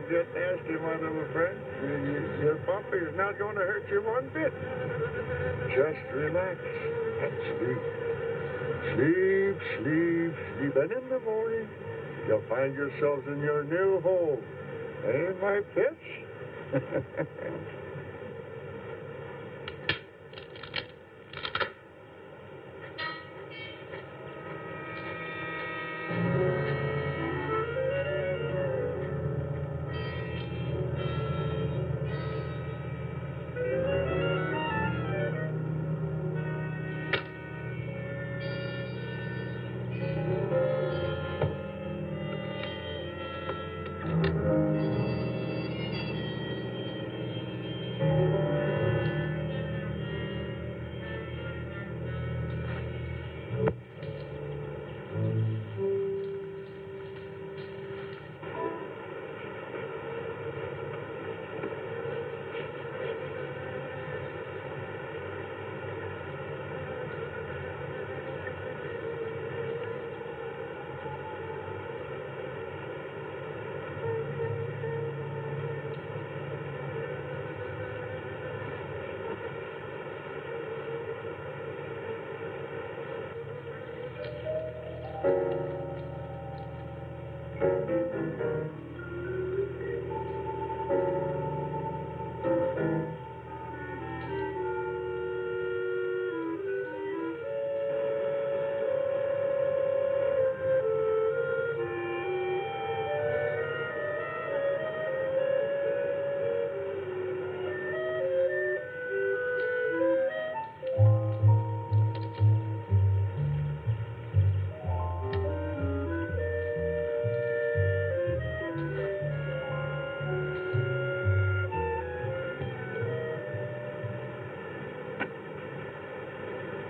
Don't get nasty, my little friend. Your puppy is not going to hurt you one bit. Just relax and sleep. Sleep, sleep, sleep. And in the morning, you'll find yourselves in your new home. Eh, my pets?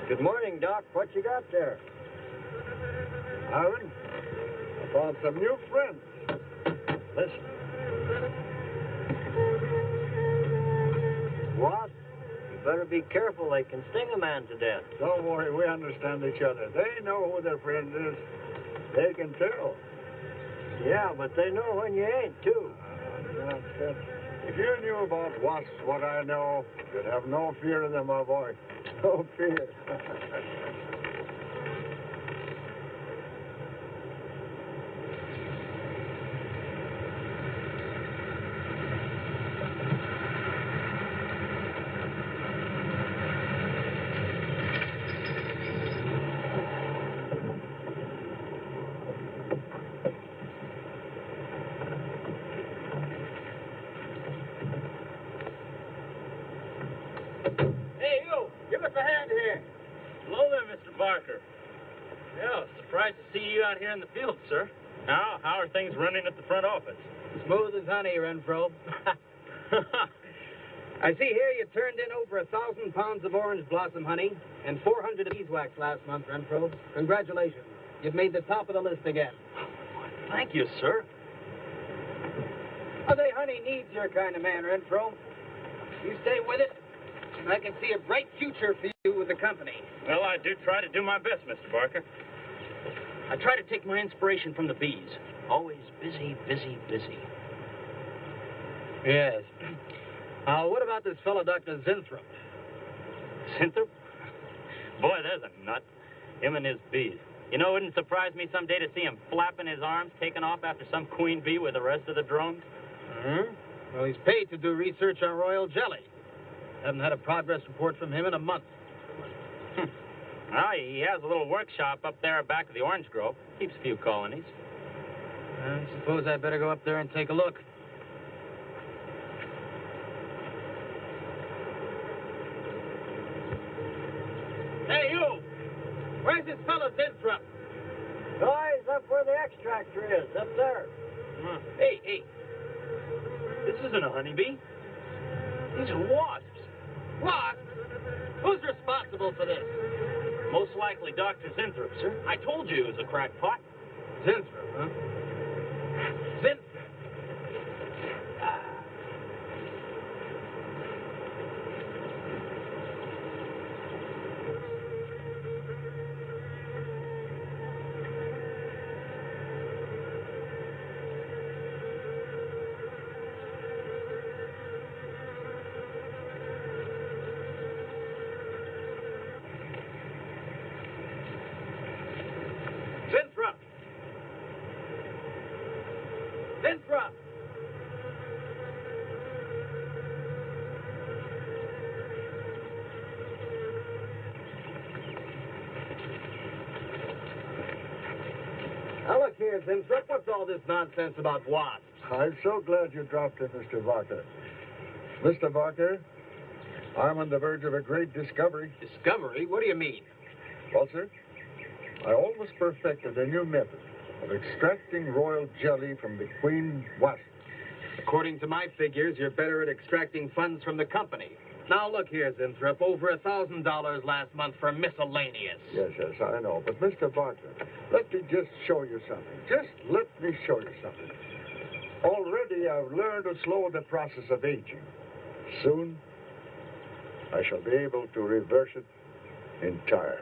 Good morning, Doc. What you got there? Aaron, I found some new friends. Listen. What? You better be careful. They can sting a man to death. Don't worry, we understand each other. They know who their friend is. They can tell. Yeah, but they know when you ain't, too. Nonsense. If you knew about wasps what I know, you'd have no fear of them, my boy. No fear. Hey, you! Give us a hand here. Hello there, Mr. Barker. Yeah, surprised to see you out here in the field, sir. Now, how are things running at the front office? Smooth as honey, Renfro. I see here you turned in over 1,000 pounds of orange blossom honey and 400 of beeswax last month, Renfro. Congratulations. You've made the top of the list again. Thank you, sir. I say honey needs your kind of man, Renfro. You stay with it, and I can see a bright future for you with the company. Well, I do try to do my best, Mr. Barker. I try to take my inspiration from the bees. Always busy, busy, busy. Yes. What about this fellow, Dr. Zinthrop? Zinthrop? Boy, there's a nut. Him and his bees. You know, it wouldn't surprise me someday to see him flapping his arms, taking off after some queen bee with the rest of the drones. Well, he's paid to do research on royal jelly. Haven't had a progress report from him in a month. Well, he has a little workshop up there back of the orange grove. Keeps a few colonies. I suppose I better go up there and take a look. Hey, you! Where's this fellow Zinthrop? Oh, he's up where the extractor is, up there. Hey. This isn't a honeybee. These are wasps. What? Who's responsible for this? Most likely Dr. Zinthrop, sir. I told you he was a crackpot. Zinthrop, huh? Zinthrop. look here, Zimstrup. What's all this nonsense about wasps? I'm so glad you dropped in, Mr. Barker. Mr. Barker, I'm on the verge of a great discovery. Discovery? What do you mean? Well, sir, I almost perfected a new method of extracting royal jelly from the queen wasp. According to my figures, you're better at extracting funds from the company. Now, look here, Zimstrup. Over $1,000 last month for miscellaneous. Yes, I know. But, Mr. Barker, let me just show you something. Just let me show you something. Already, I've learned to slow the process of aging. Soon, I shall be able to reverse it entirely.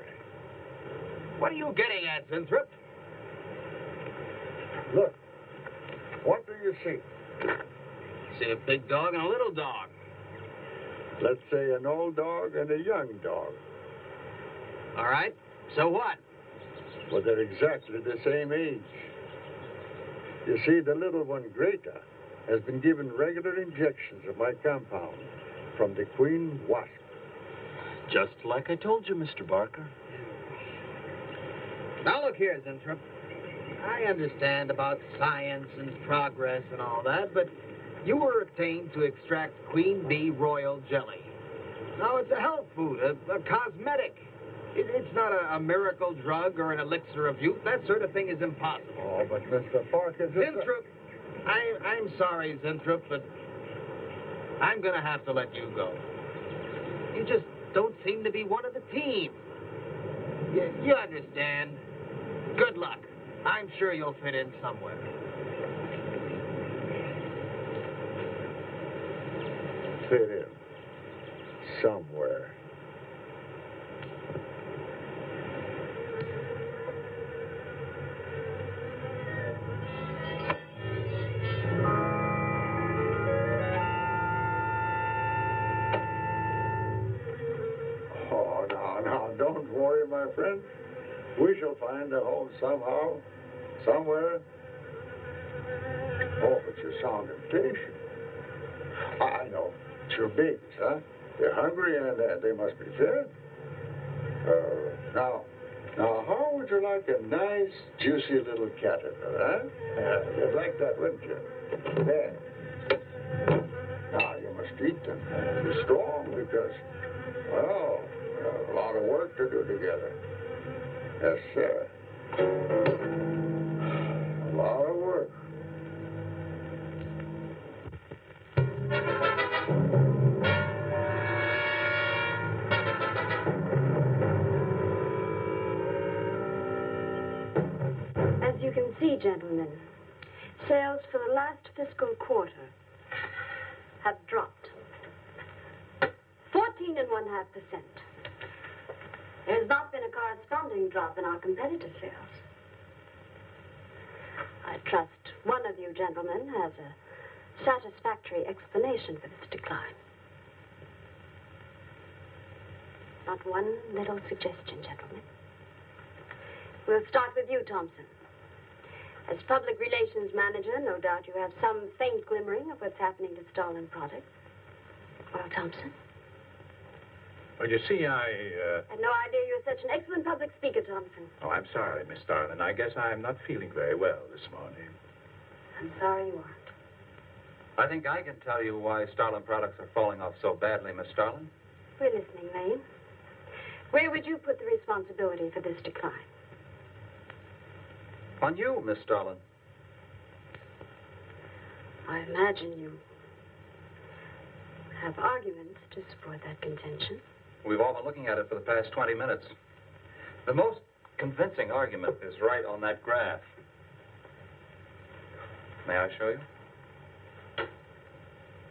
What are you getting at, Zimstrup? Look, what do you see? See a big dog and a little dog. Let's say an old dog and a young dog. All right. So what? Well, they're exactly the same age. You see, the little one, Greta, has been given regular injections of my compound from the queen wasp. Just like I told you, Mr. Barker. Now, look here, Zimstrup. I understand about science and progress and all that, but you were obtained to extract queen bee royal jelly. Now, it's a health food, a cosmetic. It's not a miracle drug or an elixir of youth. That sort of thing is impossible. Oh, but Mr. Parker... Zimstrup, I'm sorry, Zimstrup, but I'm going to have to let you go. You just don't seem to be one of the team. You understand. Good luck. I'm sure you'll fit in somewhere. Fit in. Somewhere. Oh, no, don't worry, my friend. We shall find a home somehow, somewhere. Oh, but you sound impatient. I know. It's your babies, huh? They're hungry and they must be fed. Now, how would you like a nice, juicy little caterpillar, huh? You'd like that, wouldn't you? There. Now, you must eat them. Be strong because, well, we have a lot of work to do together. Yes, sir. A lot of work. As you can see, gentlemen, sales for the last fiscal quarter have dropped 14.5%. There has not been a corresponding drop in our competitive sales. I trust one of you gentlemen has a satisfactory explanation for this decline. Not one little suggestion, gentlemen. We'll start with you, Thompson. As public relations manager, no doubt you have some faint glimmering of what's happening to stolen products. Well, Thompson? Well, you see, I had no idea you were such an excellent public speaker, Thompson. Oh, I'm sorry, Miss Starlin. I guess I'm not feeling very well this morning. I'm sorry you aren't. I think I can tell you why Starlin products are falling off so badly, Miss Starlin. We're listening, Lane. Where would you put the responsibility for this decline? On you, Miss Starlin. I imagine you have arguments to support that contention. We've all been looking at it for the past 20 minutes. The most convincing argument is right on that graph. May I show you?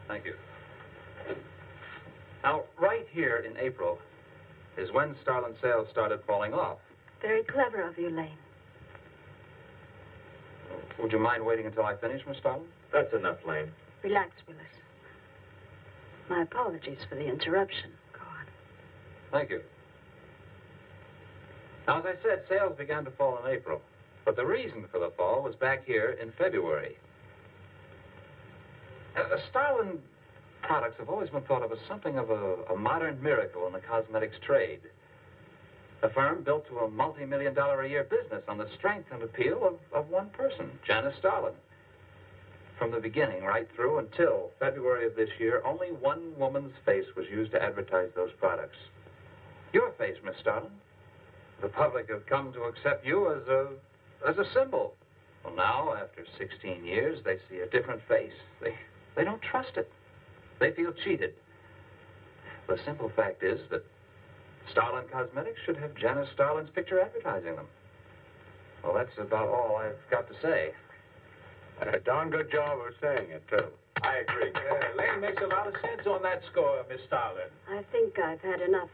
Thank you. Now, right here in April is when Starlin sales started falling off. Very clever of you, Lane. Would you mind waiting until I finish, Miss Starlin? That's enough, Lane. Relax, Willis. My apologies for the interruption. Go on. Thank you. Now, as I said, sales began to fall in April. But the reason for the fall was back here in February. Starlin products have always been thought of as something of a modern miracle in the cosmetics trade. A firm built to a multi-million-dollar-a-year business on the strength and appeal of one person, Janice Starlin. From the beginning right through until February of this year, only one woman's face was used to advertise those products. Your face, Miss Starlin. The public have come to accept you as a symbol. Well, now, after 16 years, they see a different face. They don't trust it. They feel cheated. The simple fact is that Starlin Cosmetics should have Janice Starlin's picture advertising them. Well, that's about all I've got to say. A darn good job of saying it, too. I agree. Lane makes a lot of sense on that score, Miss Starlin. I think I've had enough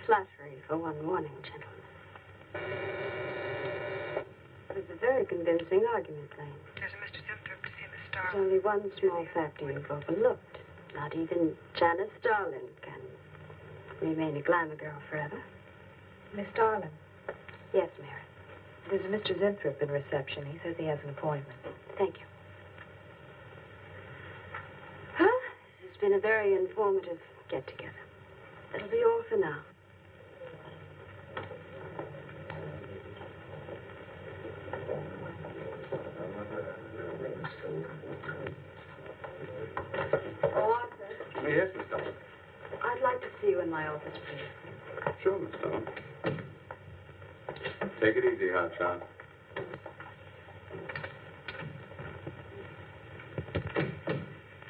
flattery for one morning, gentlemen. It was a very convincing argument, Lane. There's a Mr. Zimthorpe to see Miss There's Starlin. only one small factor you've overlooked. Not even Janice Starlin can remain a glamour girl forever. Miss Starlin, Yes, Mary. there's a Mr. Zimthorpe in reception. He says he has an appointment. Thank you. Well, this has been a very informative get-together. That'll be all for now. Oh, Arthur, Yes, Miss Starlin. I'd like to see you in my office, please. Sure, Miss Starlin. Take it easy, Hotshot.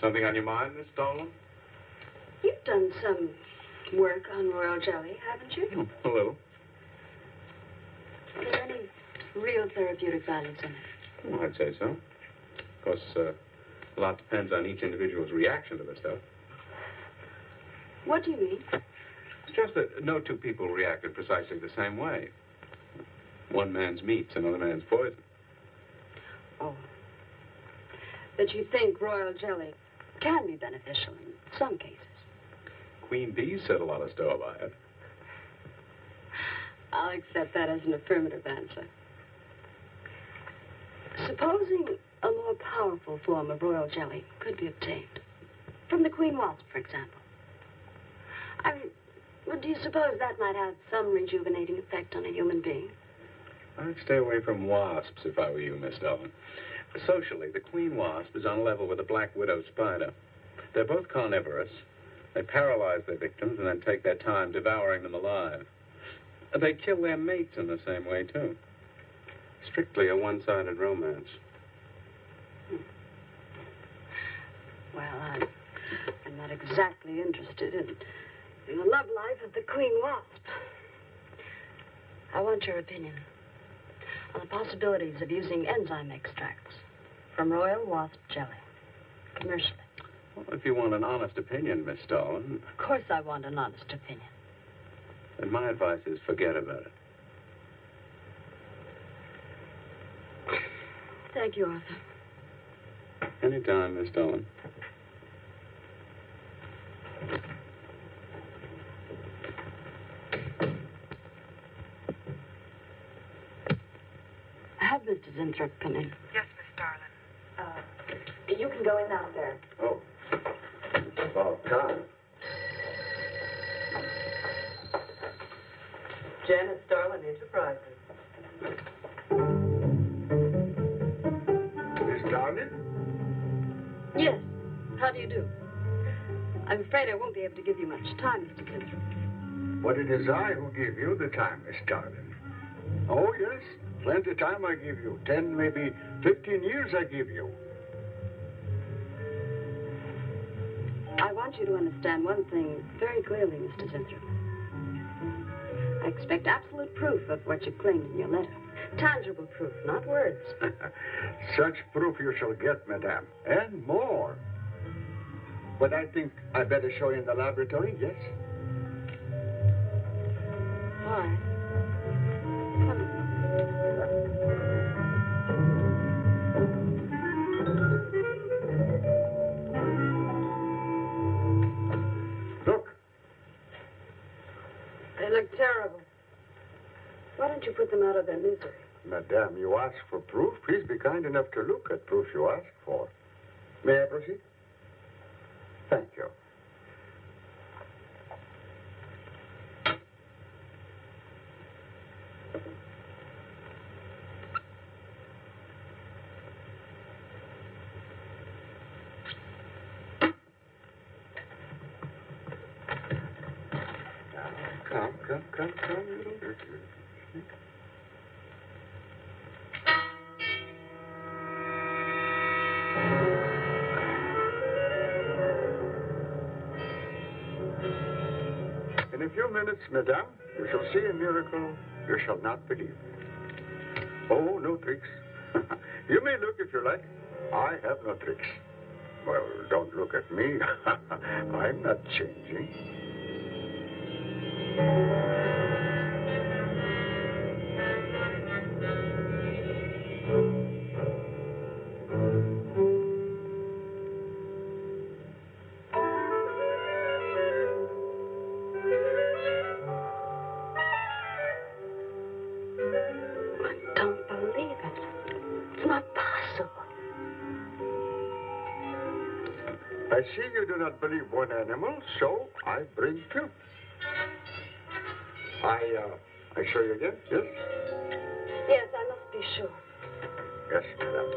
Something on your mind, Miss Starlin? You've done some work on royal jelly, haven't you? A little. Are there any real therapeutic values in it? Well, I'd say so. Of course, a lot depends on each individual's reaction to the stuff. What do you mean? It's just that no two people reacted precisely the same way. One man's meat's another man's poison. Oh. But you think royal jelly can be beneficial in some cases? Queen Bee said a lot of store by it. I'll accept that as an affirmative answer. Supposing a more powerful form of royal jelly could be obtained. From the queen wasp, for example. Well, do you suppose that might have some rejuvenating effect on a human being? I'd stay away from wasps if I were you, Miss Starlin. Socially, the queen wasp is on a level with the black widow spider. They're both carnivorous. They paralyze their victims and then take their time devouring them alive. They kill their mates in the same way, too. Strictly a one-sided romance. Well, I'm not exactly interested in the love life of the queen wasp. I want your opinion on the possibilities of using enzyme extracts from royal wasp jelly, commercially. Well, if you want an honest opinion, Miss Starlin, Of course I want an honest opinion. then my advice is forget about it. Thank you, Arthur. Anytime, Miss Starlin. Have Mr. Zimthorpe come in. Yes, Miss Starlin. You can go in now, sir. Oh. About time. Janice Starlin Enterprises. Miss Starlin? Yes. How do you do? I'm afraid I won't be able to give you much time, Mr. Zimthorpe. But it is I who give you the time, Miss Starlin. Oh, yes. Plenty of time I give you. 10, maybe 15 years I give you. I want you to understand one thing very clearly, Mr. Zimthorpe. I expect absolute proof of what you claimed in your letter. Tangible proof, not words. Such proof you shall get, madame. And more. But I think I better show you in the laboratory, yes? All right. Come in. Look. They look terrible. Why don't you put them out of their misery? Madame, you ask for proof. Please be kind enough to look at proof you ask for. May I proceed? Thank you. Come, little Hercules. In a few minutes, madame, you shall see a miracle you shall not believe. Oh, no tricks. You may look if you like. I have no tricks. Well, don't look at me. I'm not changing. I don't believe it. It's not possible. I see you do not believe one animal, so I bring two. I show you again, yes? Yes, I must be sure. Yes, madame.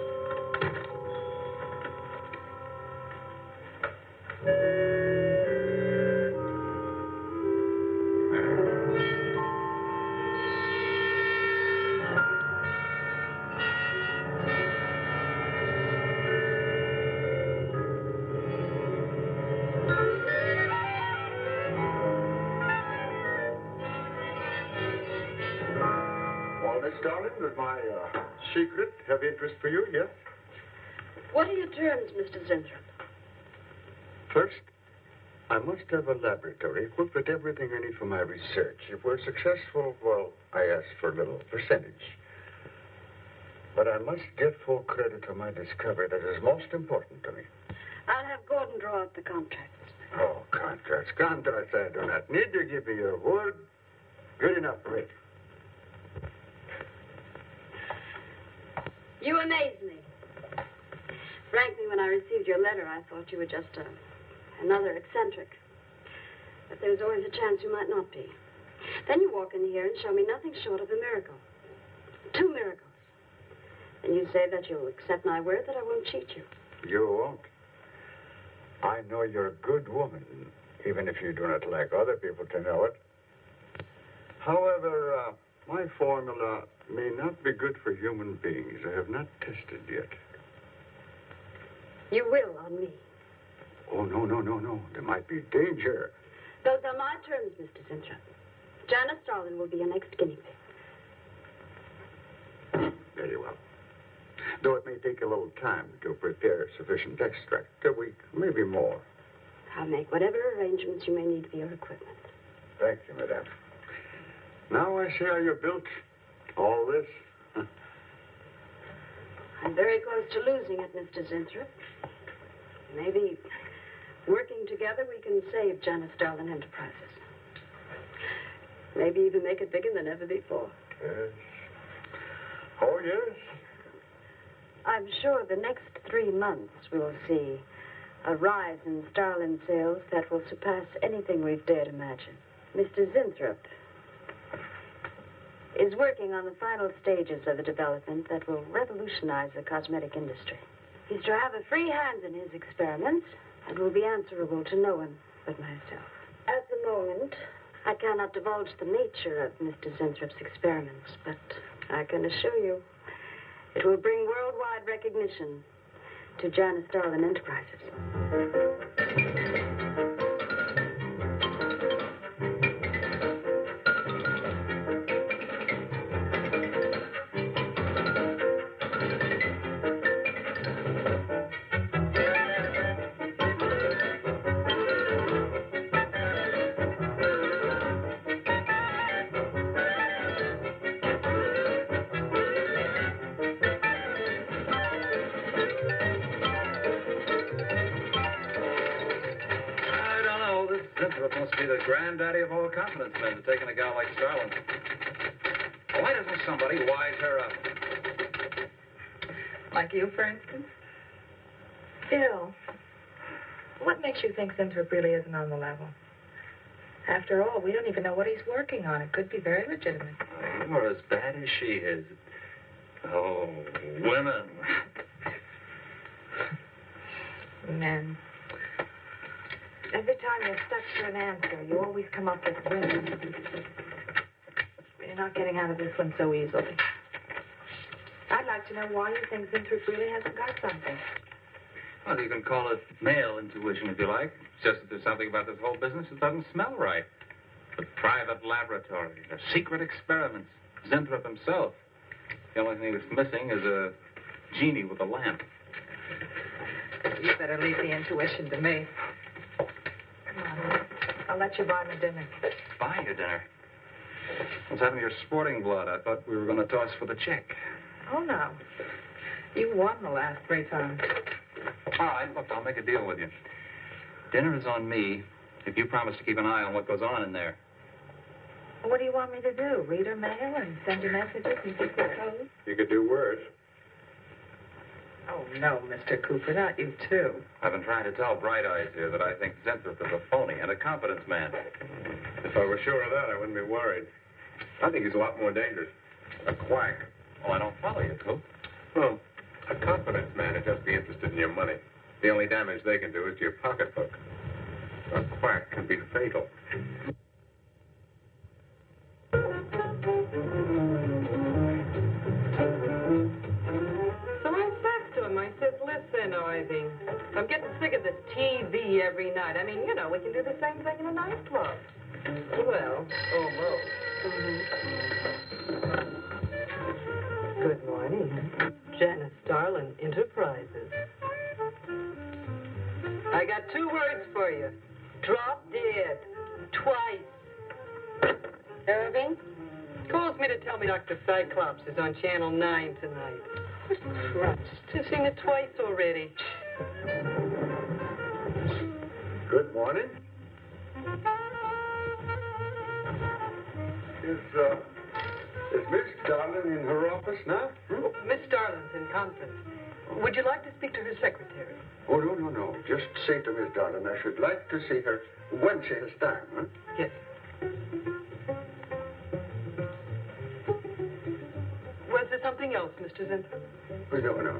Well, Miss Darling, does my secret have interest for you, yes? What are your terms, Mr. Zinthrop? First, I must have a laboratory equipped with everything I need for my research. If we're successful, well, I ask for a little percentage. But I must get full credit for my discovery. That is most important to me. I'll have Gordon draw up the contracts. Oh, contracts. Contracts I do not need. You give me your word. Good enough for me. You amaze me. Frankly, when I received your letter, I thought you were just another eccentric. But there was always a chance you might not be. Then you walk in here and show me nothing short of a miracle. 2 miracles. And you say that you'll accept my word that I won't cheat you. You won't. I know you're a good woman, even if you do not like other people to know it. However, my formula may not be good for human beings. I have not tested yet. You will on me. Oh, no. There might be danger. Those are my terms, Mr. Zinthrop. Janice Starlin will be your next guinea pig. Very well. Though it may take a little time to prepare sufficient extract, a week, maybe more. I'll make whatever arrangements you may need for your equipment. Thank you, madame. Now I see how you're built. All this. I'm very close to losing it, Mr. Zinthrop. Maybe working together we can save Janice Starlin Enterprises. Maybe even make it bigger than ever before. Yes. Oh, yes. I'm sure the next 3 months we'll see a rise in Starlin sales that will surpass anything we've dared imagine. Mr. Zinthrop is working on the final stages of a development that will revolutionize the cosmetic industry. He's to have a free hand in his experiments and will be answerable to no one but myself. At the moment, I cannot divulge the nature of Mr. Zinthrop's experiments, but I can assure you it will bring worldwide recognition to Janice Starlin Enterprises. Must be the granddaddy of all confidence men to taking a gal like Starlin. Why doesn't somebody wise her up? Like you, for instance? Phil, what makes you think Zinthrop really isn't on the level? After all, we don't even know what he's working on. It could be very legitimate. Or as bad as she is. Oh, women. Men. Every time you're stuck for an answer, you always come up with women. You're not getting out of this one so easily. I'd like to know why you think Winthrop really hasn't got something. Well, you can call it male intuition if you like. It's just that there's something about this whole business that doesn't smell right. The private laboratory, the secret experiments, Winthrop himself. The only thing that's missing is a genie with a lamp. You better leave the intuition to me. Come on. I'll let you buy me dinner. Buy you dinner? What's happened to your sporting blood? I thought we were going to toss for the check. Oh, no. You won the last 3 times. All right, look, I'll make a deal with you. Dinner is on me if you promise to keep an eye on what goes on in there. What do you want me to do? Read her mail and send you messages and keep your code? You could do worse. Oh, no, Mr. Cooper, not you, too. I've been trying to tell Bright Eyes here that I think Winthrop is a phony and a confidence man. If I were sure of that, I wouldn't be worried. I think he's a lot more dangerous. A quack. Oh, I don't follow you, Coop. Well, a confidence man would just be interested in your money. The only damage they can do is to your pocketbook. A quack can be fatal. So I says to him, I says, listen, Ivy, I'm getting sick of this TV every night. I mean, you know, we can do the same thing in a nightclub. Well, almost. Good morning. Janice Starlin Enterprises. I got 2 words for you. Drop dead. Twice. Irving calls me to tell me Dr. Cyclops is on Channel 9 tonight. Christ, I've seen it twice already. Good morning. Is Miss Darlin in her office now? Oh, Miss Starlin's in conference. Would you like to speak to her secretary? Oh, no. Just say to Miss Darlin I should like to see her when she has time, huh? Yes. Was there something else, Mr. Zinford? Oh, no.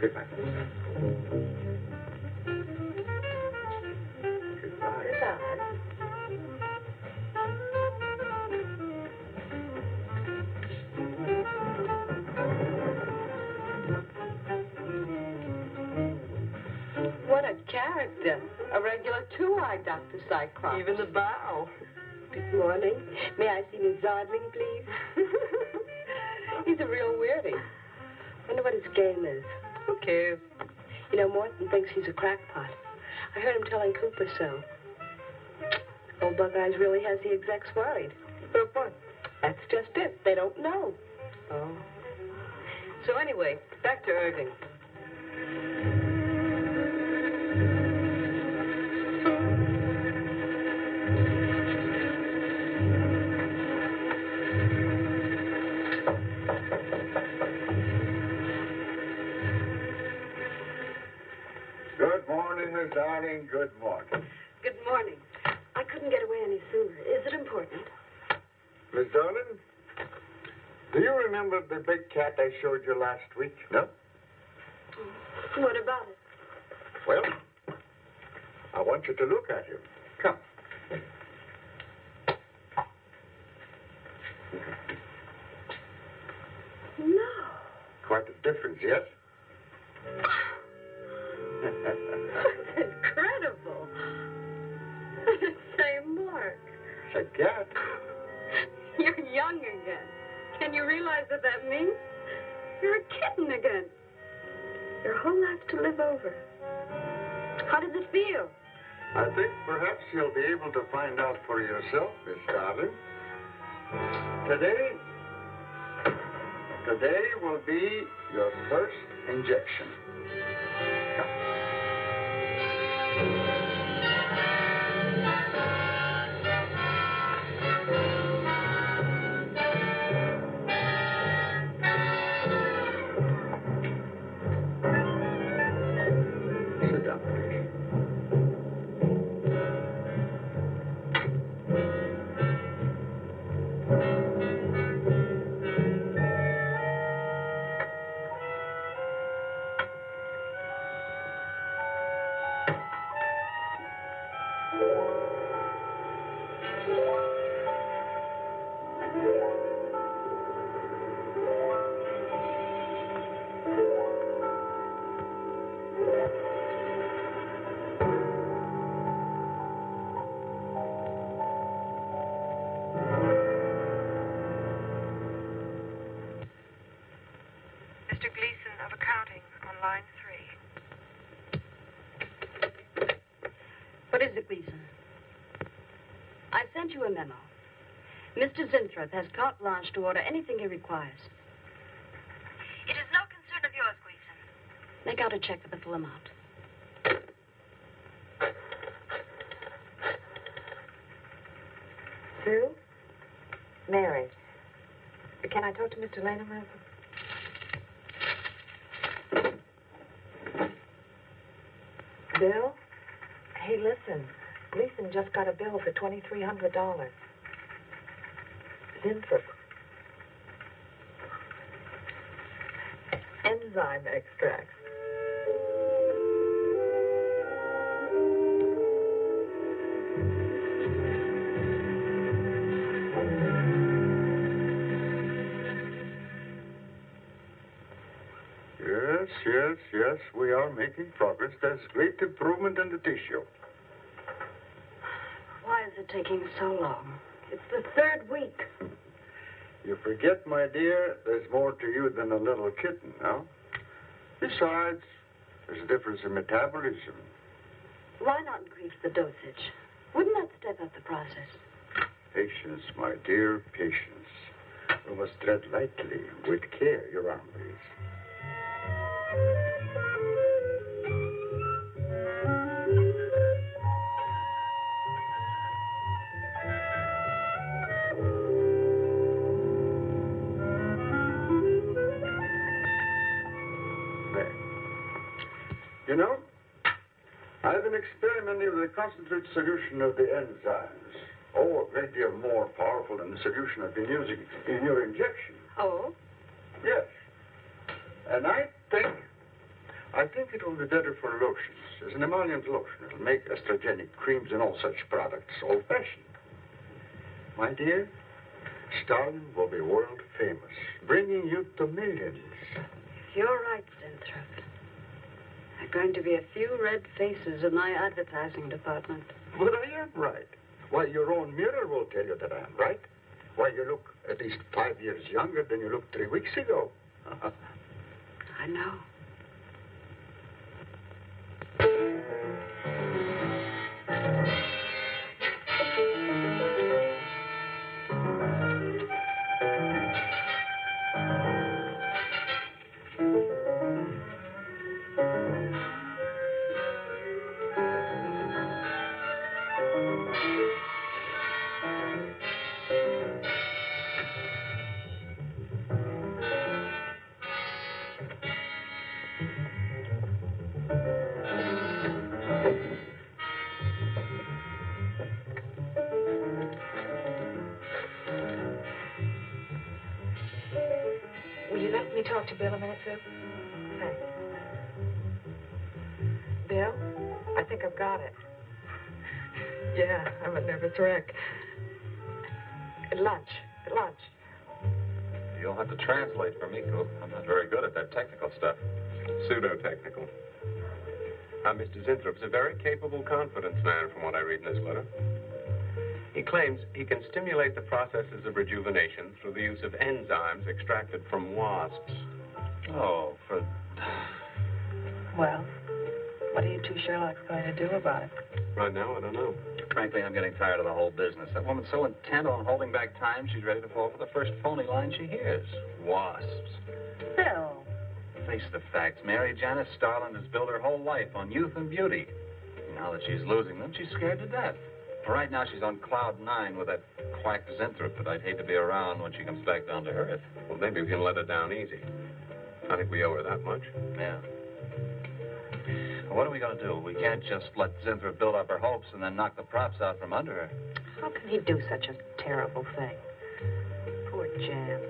Goodbye. Goodbye. What a character. A regular 2-eyed Dr. Cyclops. Even the bow. Good morning. May I see Miss Zodling, please? He's a real weirdie. Wonder what his game is. Who cares? You know, Morton thinks he's a crackpot. I heard him telling Cooper so. Old Bug Eyes really has the execs worried. But what? That's just it. They don't know. Oh. So anyway, back to Irving. Good morning, Miss Darling. Good morning. Good morning. I couldn't get away any sooner. Is it important? Miss Darlin, do you remember the big cat I showed you last week? No? What about it? Well, I want you to look at him. Come. No. Quite a difference, yes? That's incredible. Say, Mark, Say, cat. you're young again. Can you realize what that means? You're a kitten again. Your whole life to live over. How does it feel? I think perhaps you'll be able to find out for yourself, Miss Darling. Today will be your first injection. Sit down, please. sent you a memo. Mr. Zinthrop has carte blanche to order anything he requires. It is no concern of yours, Gleason. Make out a check for the full amount. Sue? Mary. Can I talk to Mr. Lane a minute? Bill? Hey, listen. Gleason just got a bill for $2,300. Zinthrop. Enzyme extracts. Yes, we are making progress. There's great improvement in the tissue. Why is it taking so long? It's the third week. You forget, my dear, there's more to you than a little kitten, no? Besides, there's a difference in metabolism. Why not increase the dosage? Wouldn't that step up the process? Patience, my dear, patience. We must tread lightly, with care, your arm, please. You know, I've been experimenting with a concentrated solution of the enzymes. Oh, a great deal more powerful than the solution I've been using in your injection. Oh? Yes. And I think it will be better for lotions. As an emollient lotion, it'll make estrogenic creams and all such products old-fashioned. My dear, Stalin will be world famous, bringing you to millions. You're right, Zinthrop. There are going to be a few red faces in my advertising department. But I am right. Why, your own mirror will tell you that I am right. Why, you look at least 5 years younger than you looked 3 weeks ago. I know. Talk to Bill a minute, Sue? Thanks. Bill, I think I've got it. Yeah, I'm a nervous wreck. At lunch. You'll have to translate for me, Coop. I'm not very good at that technical stuff. Pseudo-technical. Mr. Zinthrop's a very capable confidence man, from what I read in this letter. He claims he can stimulate the processes of rejuvenation through the use of enzymes extracted from wasps. Oh, for... Well, what are you two Sherlocks going to do about it? Right now, I don't know. Frankly, I'm getting tired of the whole business. That woman's so intent on holding back time, she's ready to fall for the first phony line she hears. Wasps. Bill. Face the facts, Mary. Janice Starland has built her whole life on youth and beauty. Now that she's losing them, she's scared to death. Right now, she's on cloud 9 with that quack Zinthrop that I'd hate to be around when she comes back down to earth. Well, maybe we can let her down easy. I think we owe her that much. Yeah. Well, what are we going to do? We can't just let Zinthrop build up her hopes and then knock the props out from under her. How can he do such a terrible thing? Poor Jan.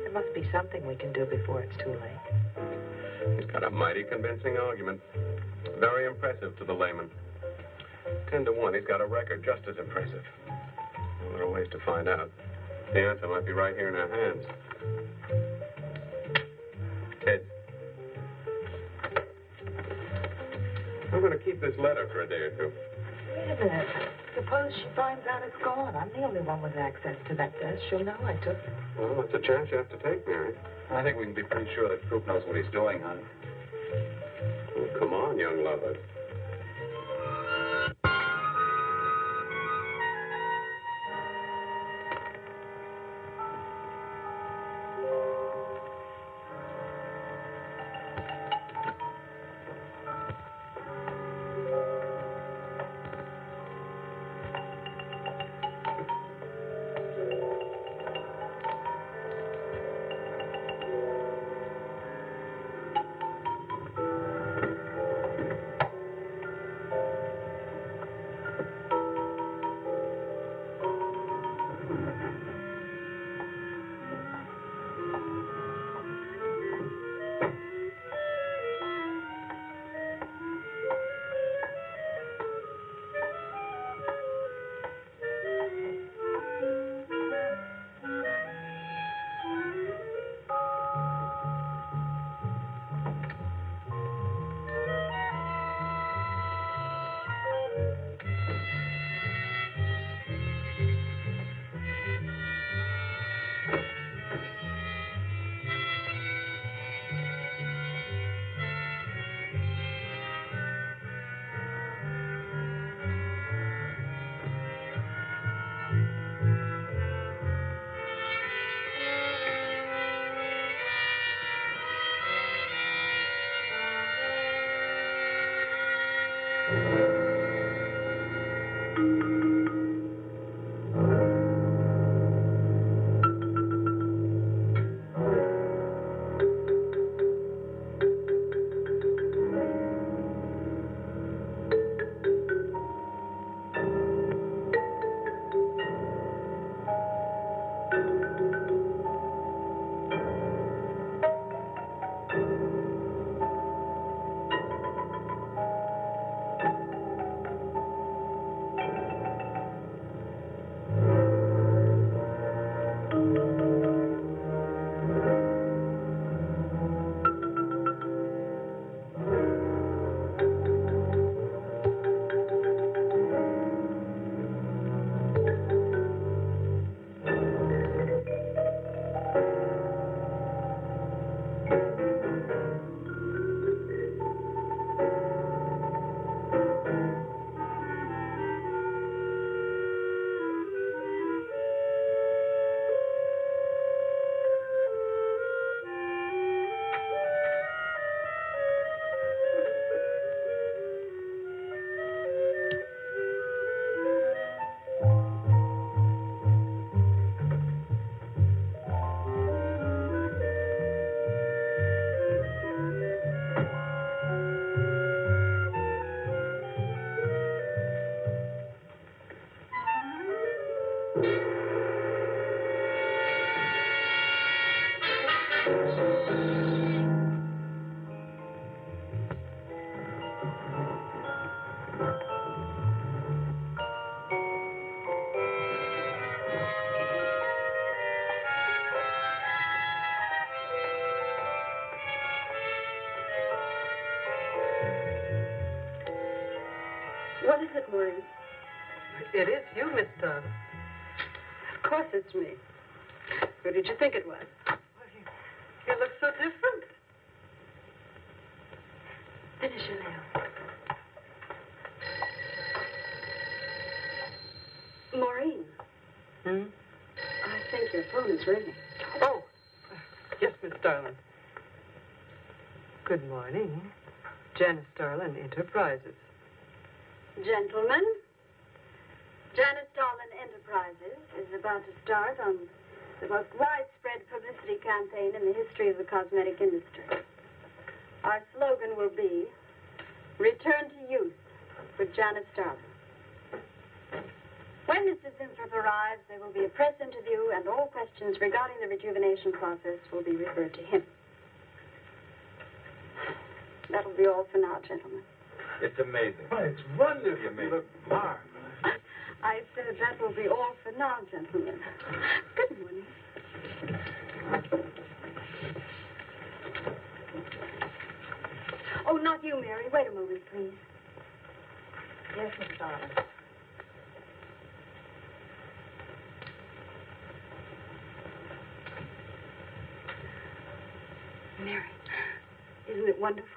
There must be something we can do before it's too late. He's got a mighty convincing argument. Very impressive to the layman. 10 to 1, he's got a record just as impressive. Well, there are ways to find out. The answer might be right here in our hands. Ted. I'm going to keep this letter for a day or two. Wait a minute. Suppose she finds out it's gone. I'm the only one with access to that desk. She'll know I took it. Well, that's a chance you have to take, Mary. I think we can be pretty sure that Coop knows what he's doing, honey. Well, come on, young lover. What is it, Maureen? It is you, Miss Darling. Of course it's me. Who did you think it was? You look so different. Finish your nails. Maureen, Hmm? I think your phone is ringing. Oh, yes, Miss Darling. Good morning. Janice Darlin Enterprises. Gentlemen, Janice Darlin Enterprises is about to start on the most widespread publicity campaign in the history of the cosmetic industry. Our slogan will be, Return to Youth with Janice Darlin. When Mr. Zinthrop arrives, there will be a press interview, and all questions regarding the rejuvenation process will be referred to him. That'll be all for now, gentlemen. It's amazing. Oh, it's wonderful. Amazing. Look, marvelous. I said that will be all for now, gentlemen. Good morning. Oh, not you, Mary. Wait a moment, please. Yes, Miss Darling. Mary, isn't it wonderful?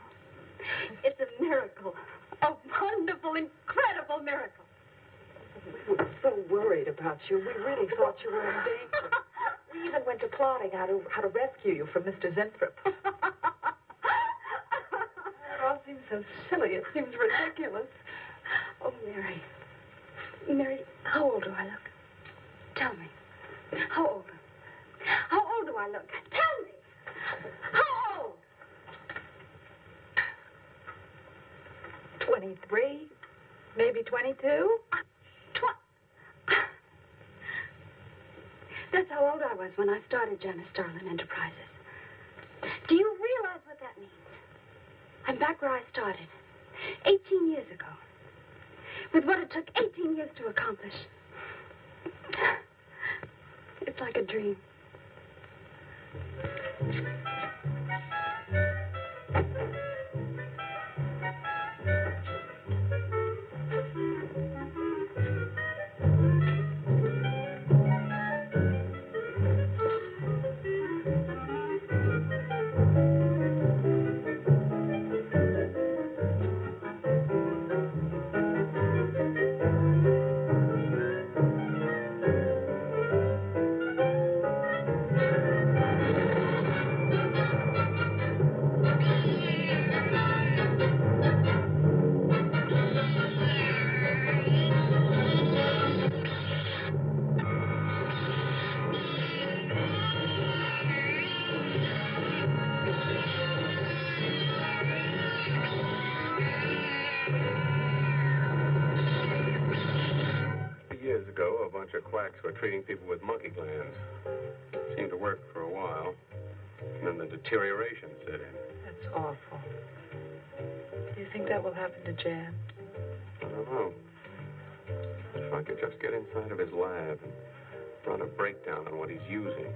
It's a miracle. A wonderful, incredible miracle. We were so worried about you. We really thought you were in danger. We even went to plotting how to rescue you from Mr. Zinthrop. It all seems so silly. It seems ridiculous. Oh, Mary. Mary, how old do I look? Tell me. How old? How old do I look? Tell me. How old? 23, maybe 22. That's how old I was when I started Janice Darlin Enterprises. Do you realize what that means? I'm back where I started, 18 years ago, with what it took 18 years to accomplish. It's like a dream. ago, a bunch of quacks were treating people with monkey glands. Seemed to work for a while. And then the deterioration set in. That's awful. Do you think that will happen to Jan? I don't know. If I could just get inside of his lab and run a breakdown on what he's using.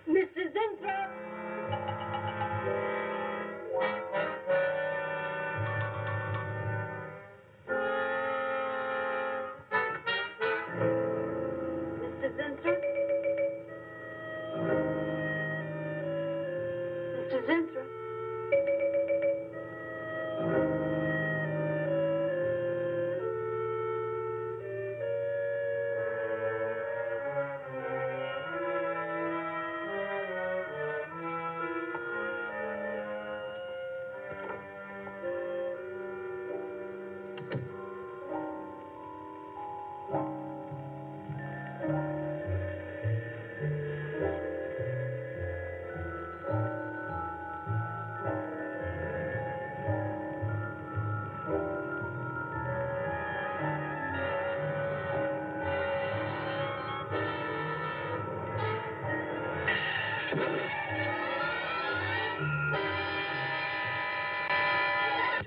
Mrs. Inthrop! Mrs. Inthrop? Mrs. Inthrop?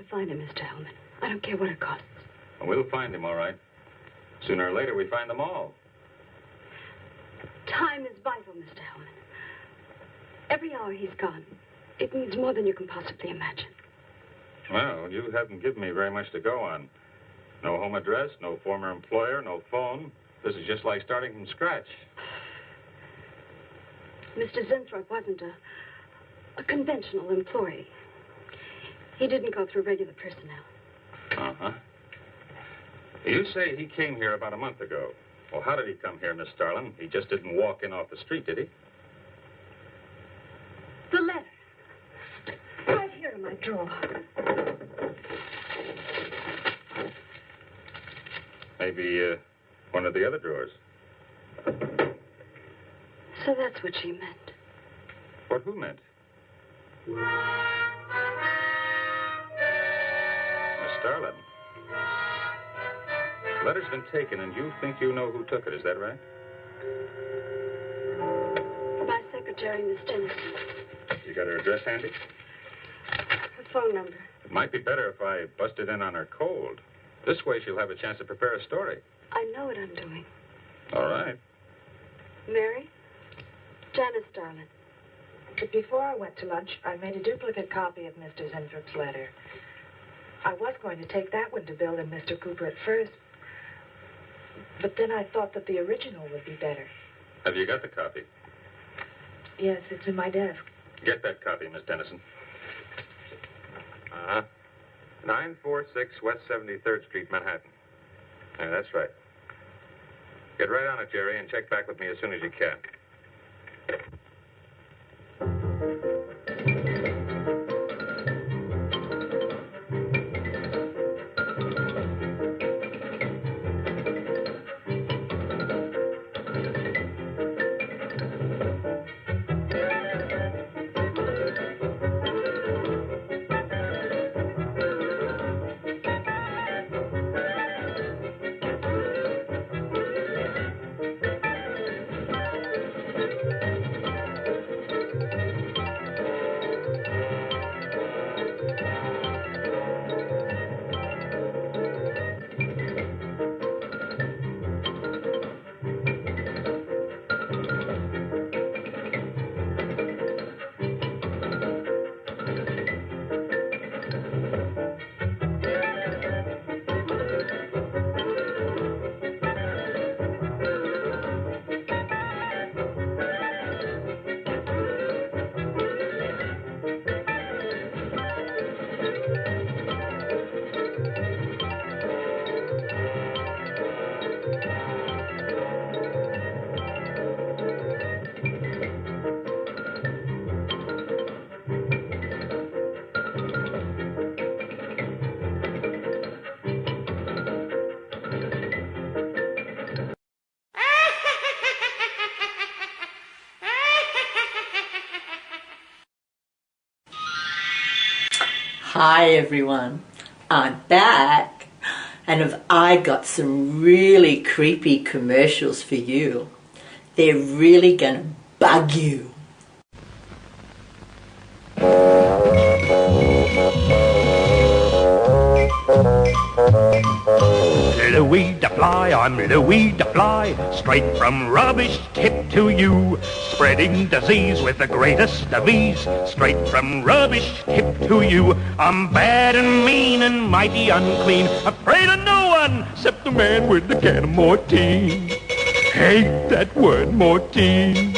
Find him, Mr. Hellman. I don't care what it costs. We'll find him, all right. Sooner or later, we find them all. Time is vital, Mr. Hellman. Every hour he's gone, it means more than you can possibly imagine. Well, you haven't given me very much to go on. No home address, no former employer, no phone. This is just like starting from scratch. Mr. Zinthorpe wasn't a conventional employee. He didn't go through regular personnel. Uh-huh. You say he came here about a month ago. Well, how did he come here, Miss Starlin? He just didn't walk in off the street, did he? The letter. Right here in my drawer. Maybe one of the other drawers. So that's what she meant. What who meant? Miss Starlin. The letter's been taken, and you think you know who took it. Is that right? My secretary, Miss Dennis. You got her address handy? Her phone number. It might be better if I busted in on her cold. This way she'll have a chance to prepare a story. I know what I'm doing. All right. Mary? Janice, darling. But before I went to lunch, I made a duplicate copy of Mr. Zinthrop's letter. I was going to take that one to Bill and Mr. Cooper at first. But then I thought that the original would be better. Have you got the copy? Yes, it's in my desk. Get that copy, Miss Dennison. 946 West 73rd Street, Manhattan. Yeah, that's right. Get right on it, Jerry, and check back with me as soon as you can. Hi everyone, I'm back and I've got some really creepy commercials for you. They're really gonna bug you. Louis the Fly, I'm Louis the Fly, straight from rubbish tip to you, spreading disease with the greatest of ease, straight from rubbish tip to you. I'm bad and mean and mighty unclean, afraid of no one except the man with the can of Mortine. Hate that word, Mortine.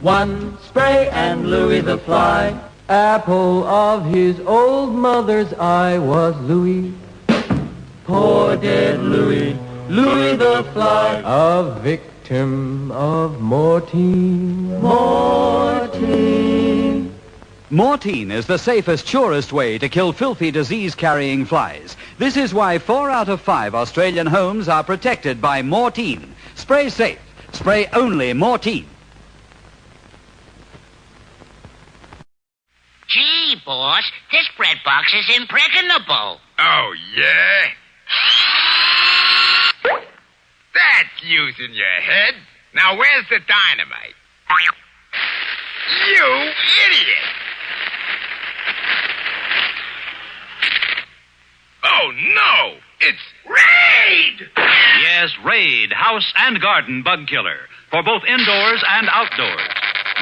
One spray and Louis the Fly, apple of his old mother's eye, was Louis. Poor dead Louis, Louis the Fly, a victim of Mortine. Mortine. Mortine is the safest, surest way to kill filthy, disease-carrying flies. This is why 4 out of 5 Australian homes are protected by Mortine. Spray safe. Spray only Mortine. Gee, boss, this bread box is impregnable. Oh, yeah? That's using your head. Now, where's the dynamite? You idiot! Oh, no! It's Raid! Yes, Raid, house and garden bug killer. For both indoors and outdoors.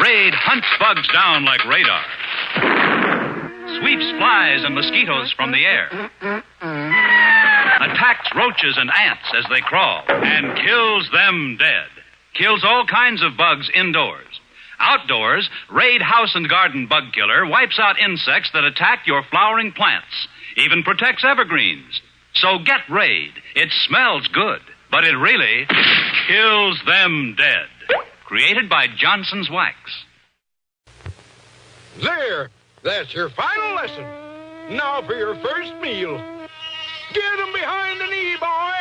Raid hunts bugs down like radar. Sweeps flies and mosquitoes from the air. Attacks roaches and ants as they crawl. And kills them dead. Kills all kinds of bugs indoors. Outdoors, Raid House and Garden Bug Killer wipes out insects that attack your flowering plants. Even protects evergreens. So get Raid. It smells good, but it really kills them dead. Created by Johnson's Wax. There, that's your final lesson. Now for your first meal. Get 'em behind the knee, boy.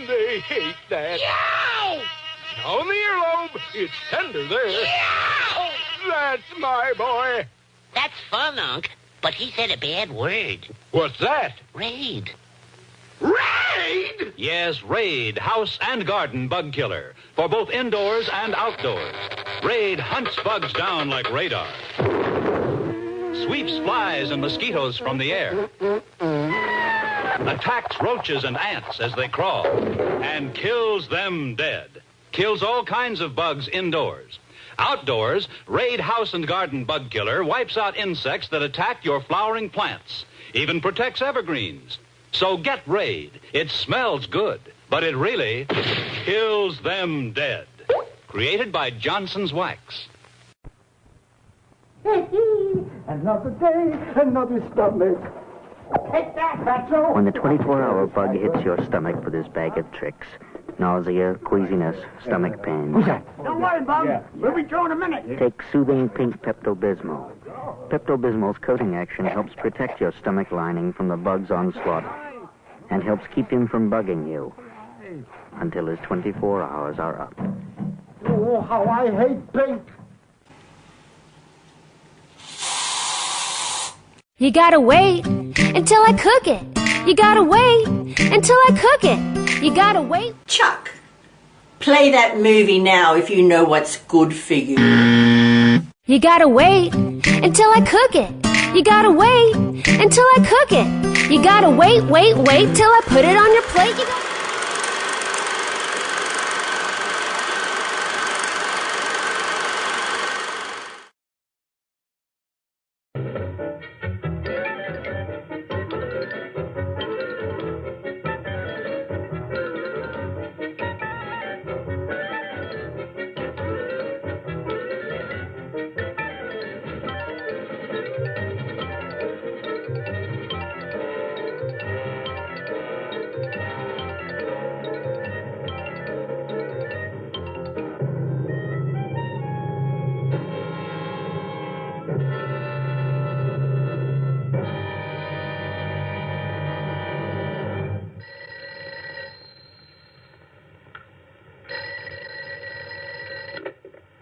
They hate that. Yow! Now in the earlobe, it's tender there. Yow! That's my boy. That's fun, Unc, but he said a bad word. What's that? Raid. Raid? Yes, Raid, house and garden bug killer. For both indoors and outdoors. Raid hunts bugs down like radar. Sweeps flies and mosquitoes from the air. Attacks roaches and ants as they crawl. And kills them dead. kills all kinds of bugs indoors. Outdoors, Raid House and Garden Bug Killer wipes out insects that attack your flowering plants, even protects evergreens. So get Raid. It smells good, but it really kills them dead. Created by Johnson's Wax. Another day, another stomach. Take that, Fatso! When the 24-hour bug hits your stomach with his bag of tricks, nausea, queasiness, stomach pain. Who's that? Don't worry, Bug. We'll be through in a minute. Take soothing pink Pepto-Bismol. Pepto-Bismol's coating action helps protect your stomach lining from the bug's onslaught and helps keep him from bugging you until his 24 hours are up. Oh, how I hate pink. You gotta wait until I cook it. You gotta wait until I cook it. You gotta wait. Chuck, play that movie now if you know what's good for you. You gotta wait until I cook it. You gotta wait until I cook it. You gotta wait till I put it on your plate.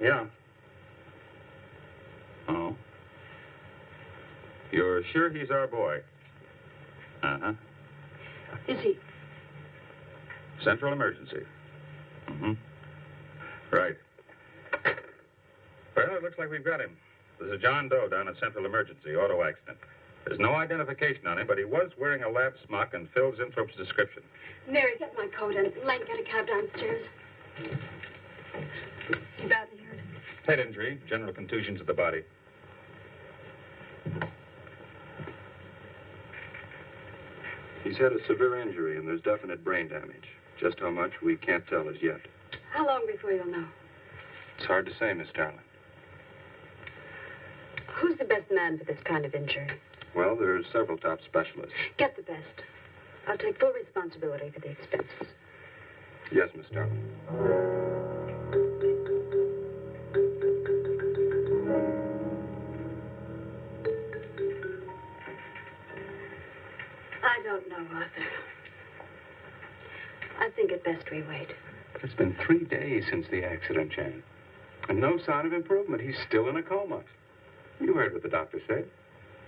Yeah. Oh. You're sure he's our boy? Uh-huh. Is he? Central emergency. Mm-hmm. Right. Well, it looks like we've got him. There's a John Doe down at Central Emergency, auto accident. There's no identification on him, but he was wearing a lab smock and fills Inthrope's description. Mary, get my coat and Len, get a cab downstairs. He badly hurt. Head injury, general contusion to the body. He's had a severe injury, and there's definite brain damage. Just how much, we can't tell as yet. How long before you'll know? It's hard to say, Miss Starlin. Who's the best man for this kind of injury? Well, there are several top specialists. Get the best. I'll take full responsibility for the expenses. Yes, Miss Starlin. I don't know, Arthur. I think it best we wait. But it's been 3 days since the accident, Jan. And no sign of improvement. He's still in a coma. You heard what the doctor said.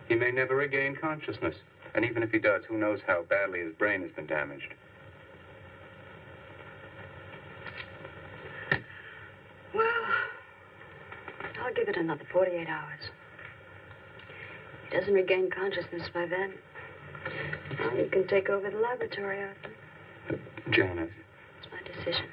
He may never regain consciousness. And even if he does, who knows how badly his brain has been damaged. Well, I'll give it another 48 hours. If he doesn't regain consciousness by then, well, you can take over the laboratory, Arthur. Janet. It's my decision.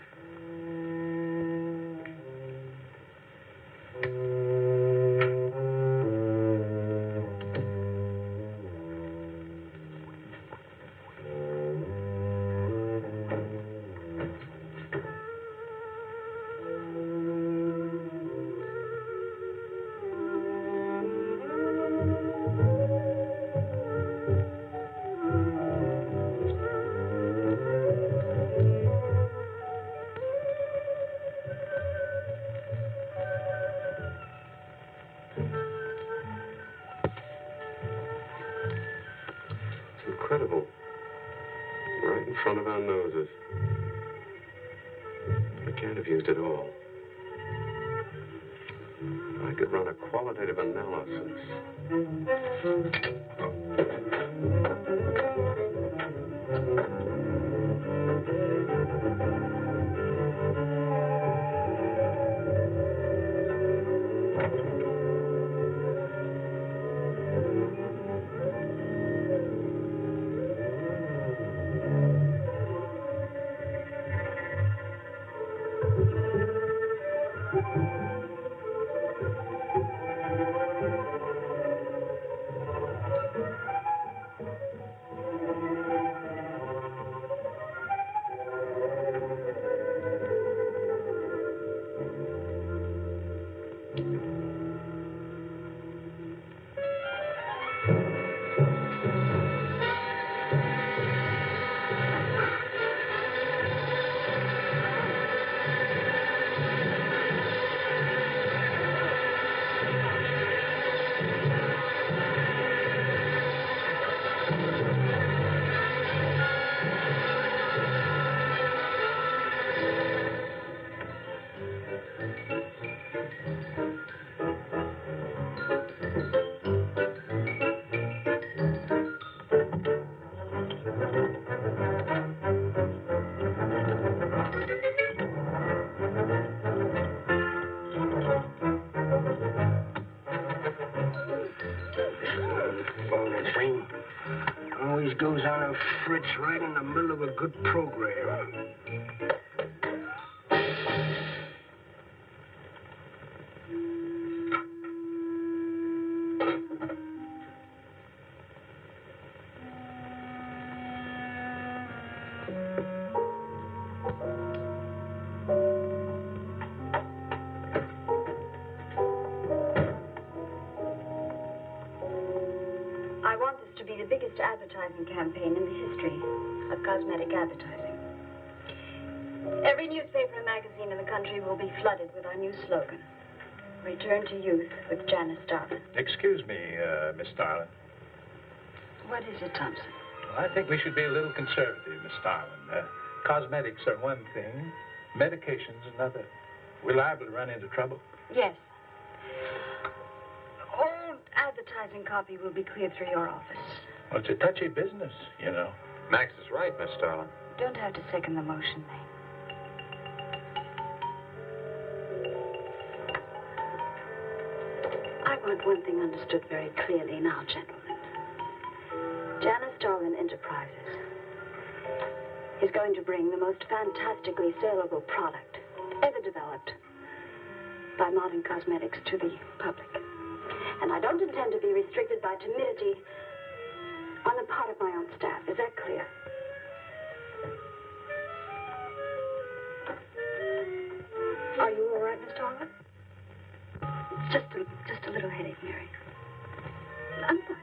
Incredible. Right in front of our noses. We can't have used it all. I could run a qualitative analysis. Fritz right in the middle of a good program. I want this to be the biggest advertising campaign in the history of cosmetic advertising. Every newspaper and magazine in the country will be flooded with our new slogan, Return to Youth with Janice Starlin. Excuse me, Miss Starlin. What is it, Thompson? I think we should be a little conservative, Miss Starlin. Cosmetics are one thing, medications another. We're liable to run into trouble. Yes. All advertising copy will be cleared through your office. Well, it's a touchy business, you know. Max is right, Miss Starlin. Don't have to second the motion, May. I want one thing understood very clearly now, gentlemen. Janice Starlin Enterprises is going to bring the most fantastically saleable product ever developed by modern cosmetics to the public. And I don't intend to be restricted by timidity on the part of my own staff. Is that clear? Are you all right, Miss Starlin? Just a little headache, Mary. I'm fine.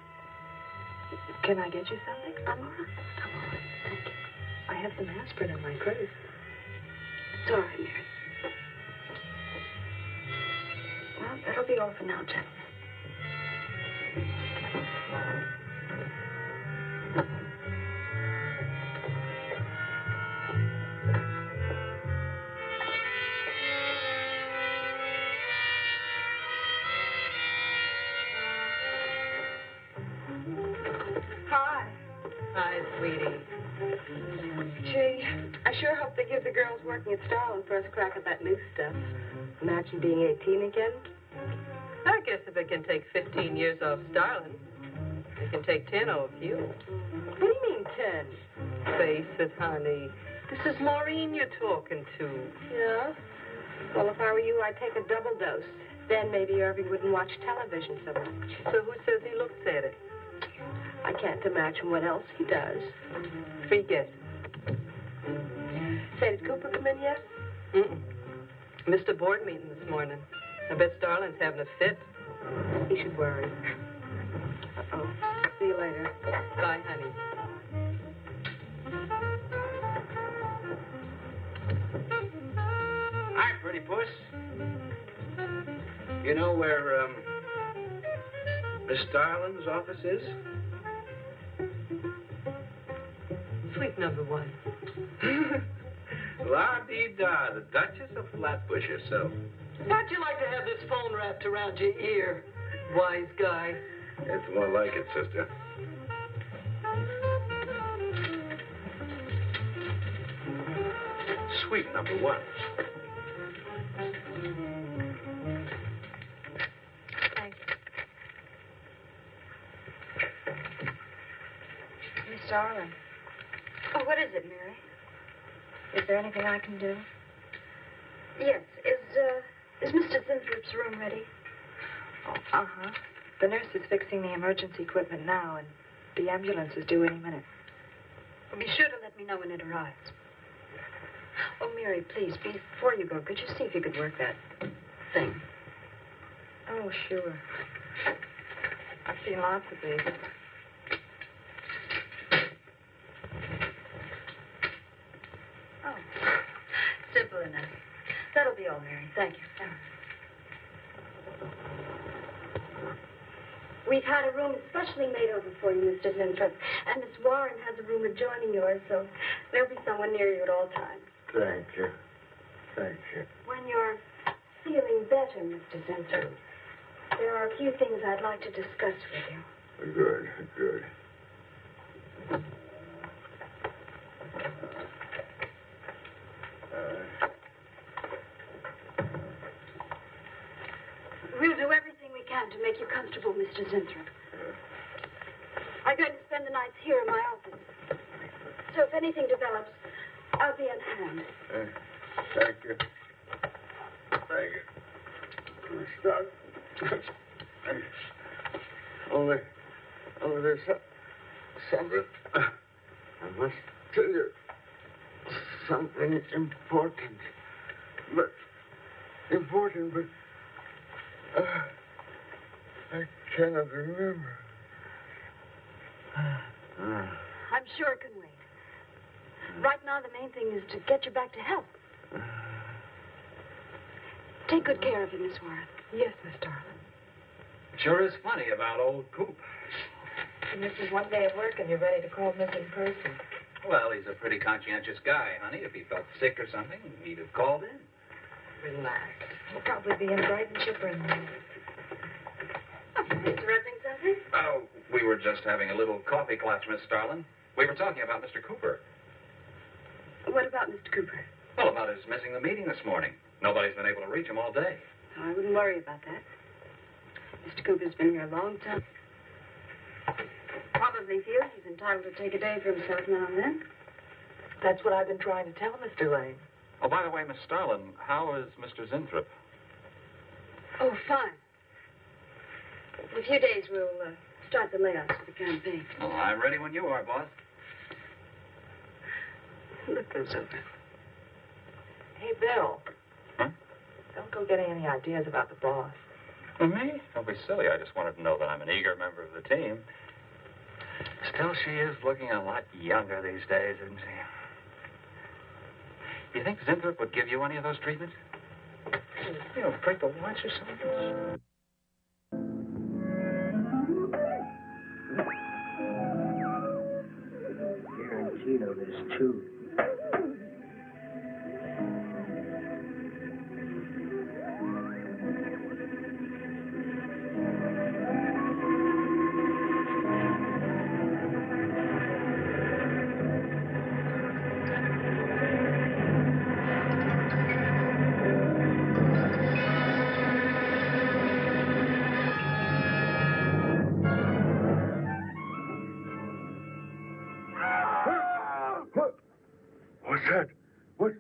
Can I get you something? I'm all right. I'm all right. Thank you. I have some aspirin in my purse. It's all right, Mary. Well, that'll be all for now, gentlemen. Hi. Hi, sweetie. Gee, I sure hope they give the girls working at Starlin first crack at that new stuff. Imagine being 18 again. I guess if it can take 15 years off Starlin, it can take 10 off you. What do you mean 10? Face it, honey. This is Maureen you're talking to. Yeah? Well, if I were you, I'd take a double dose. Then maybe Irving wouldn't watch television so much. So who says he looks at it? I can't imagine what else he does. Forget it. Say, did Cooper come in yet? Missed a board meeting this morning. I bet Starlin's having a fit. He should worry. Uh-oh. See you later. Bye, honey. Hi, pretty puss. You know where, Miss Starlin's office is? Suite number 1. La-dee-da, the Duchess of Flatbush herself. How'd you like to have this phone wrapped around your ear, wise guy? It's more like it, sister. Suite number 1. Thanks. Miss Starlin. Oh, what is it, Mary? Is there anything I can do? Yes. Is Mr. Sinthrop's room ready? Uh-huh. The nurse is fixing the emergency equipment now, and the ambulance is due any minute. Be sure to let me know when it arrives. Oh, Mary, please, before you go, could you see if you could work that thing? Oh, sure. I've seen lots of these. Oh, simple enough. That'll be all, Mary. Thank you. We've had a room specially made over for you, Mr. Zinthrop, and Miss Warren has a room adjoining yours, so there'll be someone near you at all times. Thank you. Thank you. When you're feeling better, Mr. Zinthrop, there are a few things I'd like to discuss with you. Good, good. We'll do everything we can to make you comfortable, Mr. Zinthrop. I'm going to spend the nights here in my office. So if anything develops, I'll be on hand. Thank you. Thank you. Stop. Only there's something. I must tell you something important. But I cannot remember. I'm sure it can wait. Right now, the main thing is to get you back to health. Take good care of him, Miss Warren. Yes, Miss Darling. Sure is funny about old Coop. And this is one day of work and you're ready to call missing person. Well, he's a pretty conscientious guy, honey. If he felt sick or something, he'd have called in. Relax. He'll probably be in bright and chipper in the morning. Interrupting something? Oh, we were just having a little coffee clutch, Miss Starlin. We were talking about Mr. Cooper. What about Mr. Cooper? Well, about his missing the meeting this morning. Nobody's been able to reach him all day. Oh, I wouldn't worry about that. Mr. Cooper's been here a long time. Probably feels he's entitled to take a day for himself now and then. That's what I've been trying to tell Mr. Lane. Oh, by the way, Miss Starlin, how is Mr. Zinthrop? Oh, fine. In a few days, we'll start the layouts for the campaign. Oh, I'm ready when you are, boss. Look those over. Hey, Bill. Huh? Don't go getting any ideas about the boss. Me? Don't be silly. I just wanted to know that I'm an eager member of the team. Still, she is looking a lot younger these days, isn't she? You think Zinthrop would give you any of those treatments? You know, break the watch or something? Guaranteed of this, too. What's that? What?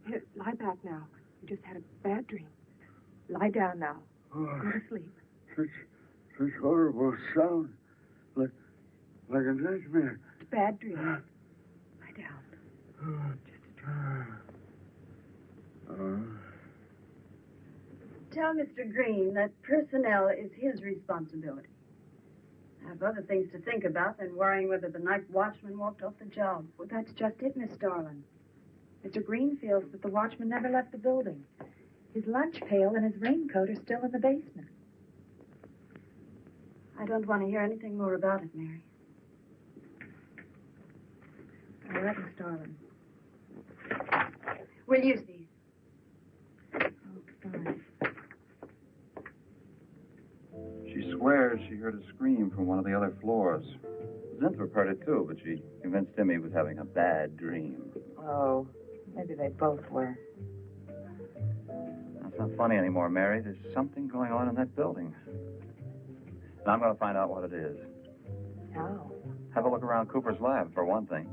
Here, lie back now. You just had a bad dream. Lie down now. Oh, Go to sleep. such horrible sound. Like a nightmare. Bad dream. Lie down. Just a dream. Tell Mr. Green that personnel is his responsibility. I have other things to think about than worrying whether the night watchman walked off the job. Well, that's just it, Miss Darlin. Mr. Green feels that the watchman never left the building. His lunch pail and his raincoat are still in the basement. I don't want to hear anything more about it, Mary. All right, Miss Darlin. We'll use these. Oh, fine. She swears she heard a scream from one of the other floors. Zinthrop heard it too, but she convinced him he was having a bad dream. Oh, maybe they both were. That's not funny anymore, Mary. There's something going on in that building. And I'm going to find out what it is. How? Have a look around Cooper's lab, for one thing.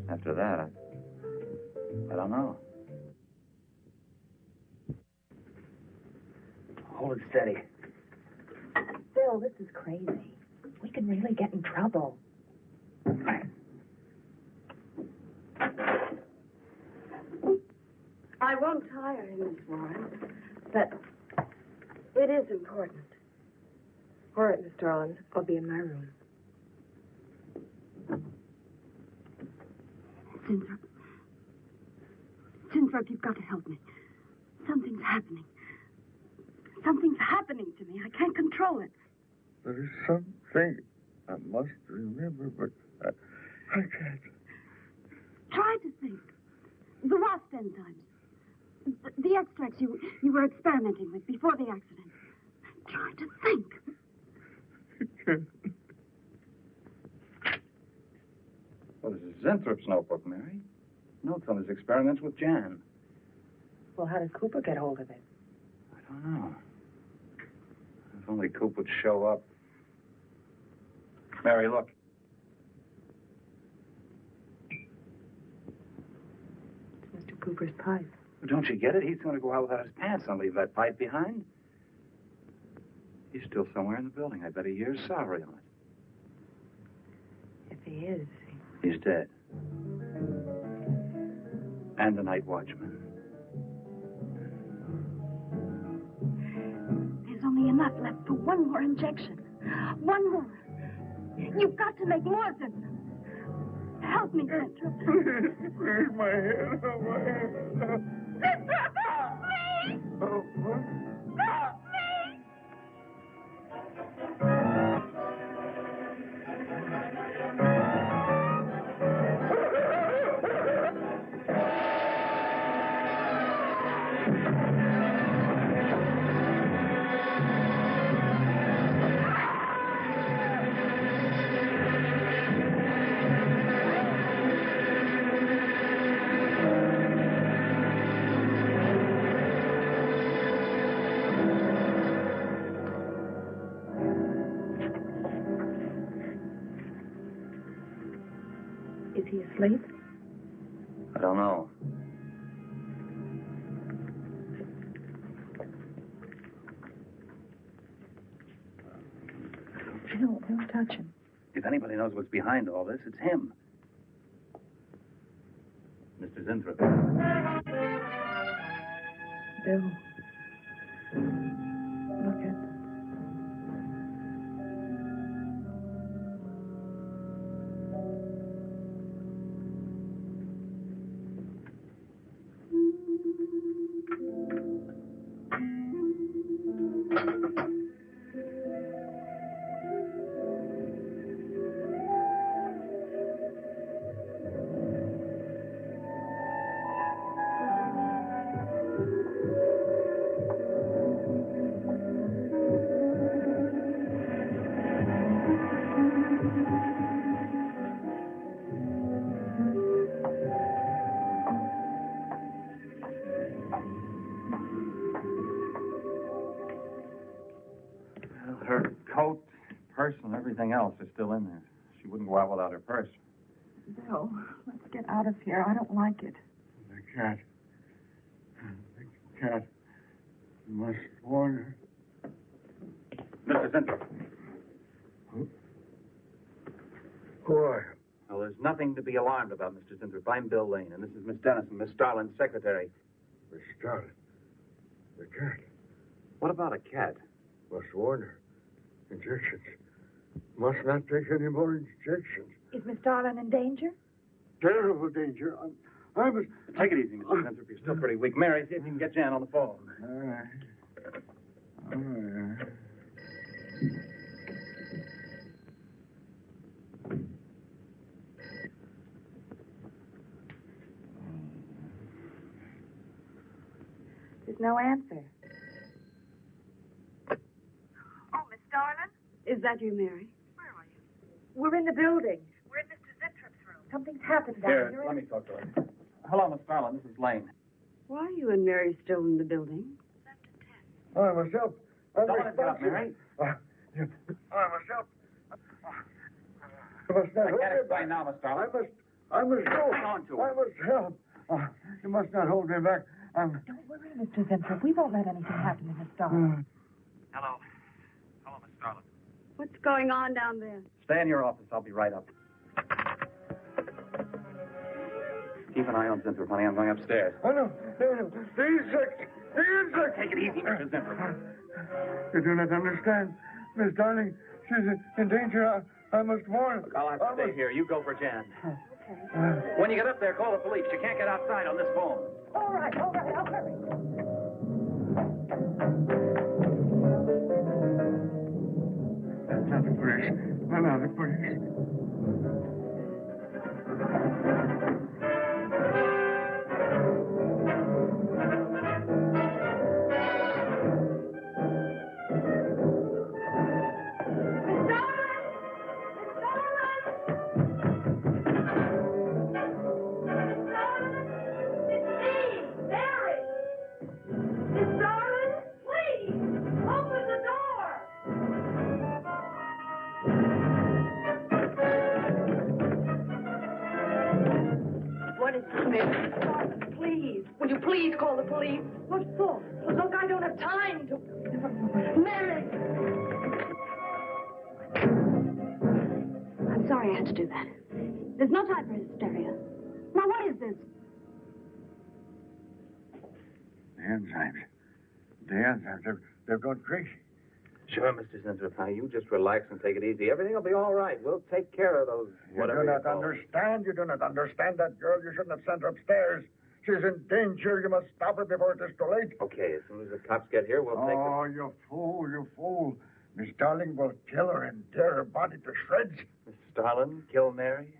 After that, I don't know. Hold it steady. Bill, this is crazy. We can really get in trouble. I won't tire him, Miss Warren, but it is important. All right, Miss Darlin. I'll be in my room. Zinthrop, you've got to help me. Something's happening. Something's happening to me. I can't control it. There is something I must remember, but I can't. Try to think. The Wasp enzymes. The extracts you were experimenting with before the accident. Try to think. I can't. Well, this is Zinthrop's notebook, Mary. Notes on his experiments with Jan. Well, how did Cooper get hold of it? I don't know. If only Coop would show up. Mary, look. Cooper's pipe. Well, don't you get it? He's going to go out without his pants and leave that pipe behind. He's still somewhere in the building. I bet a year's salary on it. If he is. He's dead. And the night watchman. There's only enough left for one more injection. One more. You've got to make more, Zinthrop. Help me, Zinthrop. Where's my head? Oh, my head. Zinthrop, help me! Oh, what? Help me! Is he asleep? I don't know. No, don't touch him. If anybody knows what's behind all this, it's him. Mr. Zinthrop. Bill. Look at... Well, her coat, purse, and everything else is still in there. She wouldn't go out without her purse. Bill, let's get out of here. I don't like it. The cat. The cat. You must warn her. Mr. Zinthrop. Who are Well, there's nothing to be alarmed about, Mr. Zinthrop. I'm Bill Lane, and this is Miss Dennison, Miss Starlin's secretary. you? Miss Starlin. The cat. What about a cat? Must warn her. Injections. Must not take any more injections. Is Miss Darlin in danger? Terrible danger. I was... Take it easy, Mr. Zinthrop. You're still pretty weak. Mary, see if you can get Jan on the phone. All right. All right. There's no answer. Oh, Miss Darlin? Is that you, Mary? Where are you? We're in the building. We're in Mr. Zintrop's room. Something's happened down Here, here. let me talk to her. Hello, Miss Starlin. This is Lane. Why are you and Mary still in the building? I myself. I'm Don't let it get up, responsible. Mary. I myself. You must not I hold can't me explain back. now, Miss Starlin. I must go. Hold on to I her. must help. You must not hold me back. I'm... Don't worry, Mr. Zinthrop. We won't let anything happen to Miss Darlin. Hello. Hello, Miss Starlin. What's going on down there? Stay in your office. I'll be right up. Keep an eye on Zinthrop, honey. I'm going upstairs. Oh, no. No. The insect. The insect. Take it easy, Mr. Zinthrop. You do not understand. Miss Darling, she's in danger. I must warn her. Look, I'll have to stay here. You go for Jan. Okay. When you get up there, call the police. You can't get outside on this phone. All right. I'll hurry. That's not the police. No, not the police. Mary! please call the police. What for? Look, I don't have time to... Mary! I'm sorry I had to do that. There's no time for hysteria. Now, what is this? The enzymes, they've gone crazy. Sure, Mr. Zinthrop. Now, you just relax and take it easy. Everything will be all right. We'll take care of those, whatever You do not understand that girl. You shouldn't have sent her upstairs. She's in danger. You must stop her before it is too late. Okay, as soon as the cops get here, we'll take her. Oh, you fool. Miss Darling will kill her and tear her body to shreds. Miss Starlin, kill Mary?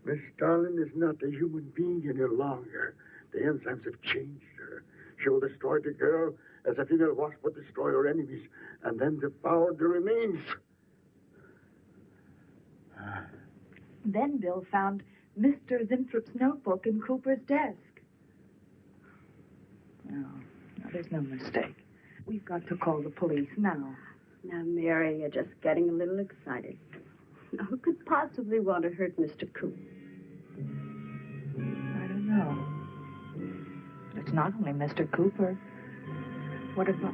Miss Darling is not a human being any longer. The enzymes have changed her. She will destroy the girl as a female wasp would destroy her enemies, and then devour the remains. Then Bill found Mr. Zinthrup's notebook in Cooper's desk. No, there's no mistake. We've got to call the police now. Now, Mary, you're just getting a little excited. Now, who could possibly want to hurt Mr. Cooper? I don't know. But it's not only Mr. Cooper. What about...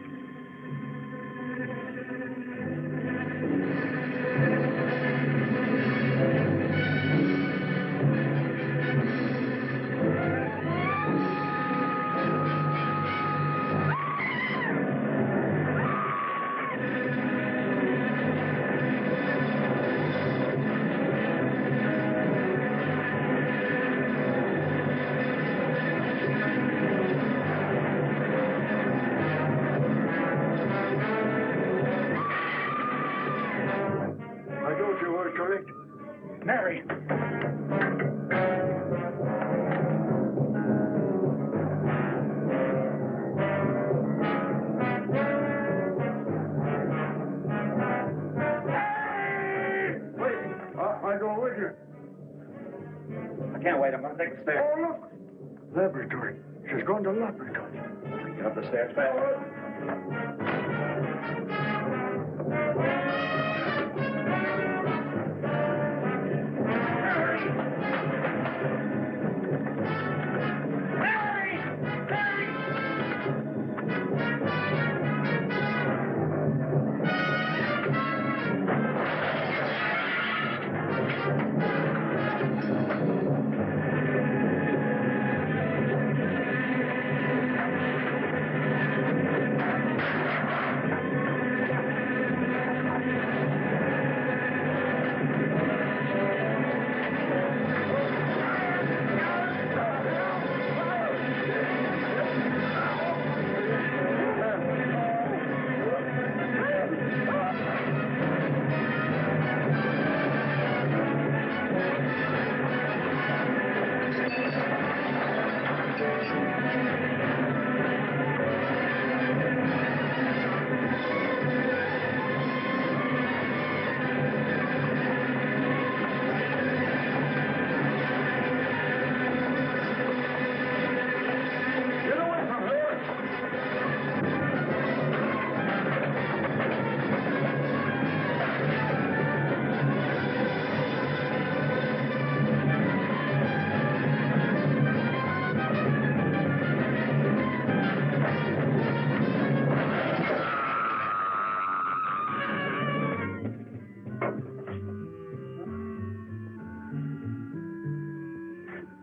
Mary! I go with you. I can't wait. I'm going to take the stairs. Oh, look! Laboratory. She's going to laboratory. Get up the stairs fast.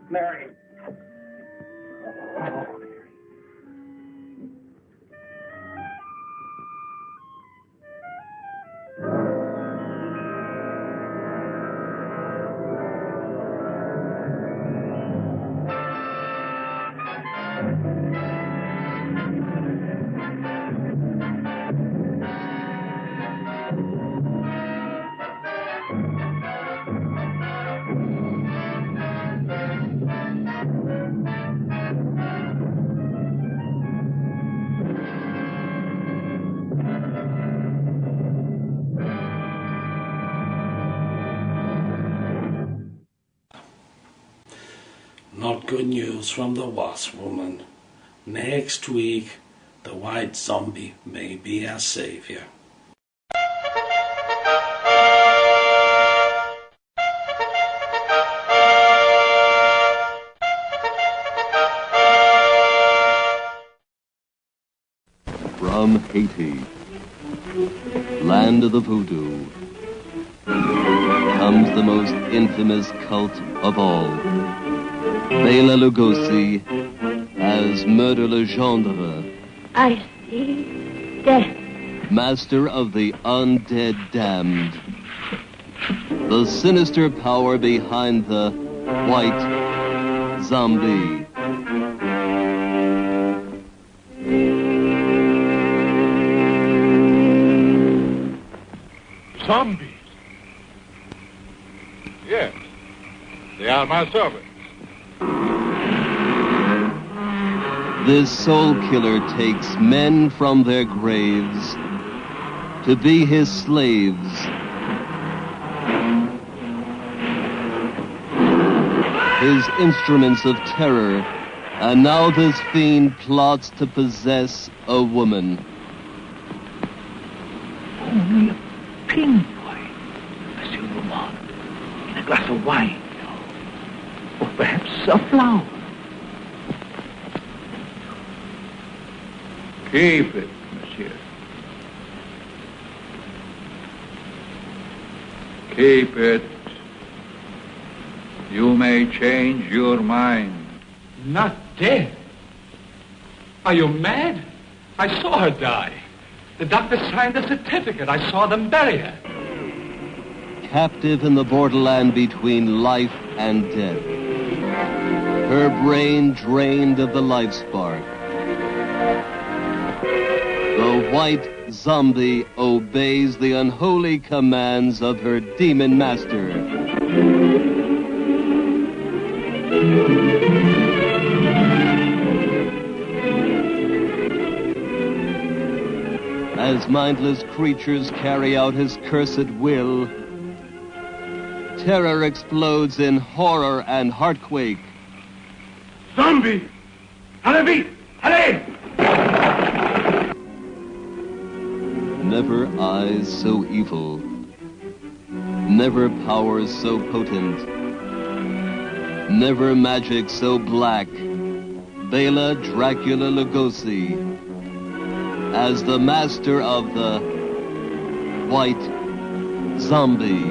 Mary. Not good news from the Wasp Woman. Next week, the white zombie may be our savior. From Haiti, land of the voodoo, comes the most infamous cult of all. Bela Lugosi as Murder Legendre. I see death. Master of the undead damned. The sinister power behind the white zombie. Zombies? Yes. They are my servants. This soul killer takes men from their graves to be his slaves. His instruments of terror, and now this fiend plots to possess a woman. Only a pinboy, Monsieur Lamont, in a glass of wine, or perhaps a flower. Keep it, monsieur. Keep it. You may change your mind. Not dead? Are you mad? I saw her die. The doctor signed the certificate. I saw them bury her. Captive in the borderland between life and death. Her brain drained of the life spark. The white zombie obeys the unholy commands of her demon master. As mindless creatures carry out his cursed will, terror explodes in horror and heartquake. Zombie! Allez, allez! Never eyes so evil, never powers so potent, never magic so black. Bela Dracula Lugosi as the master of the white zombie.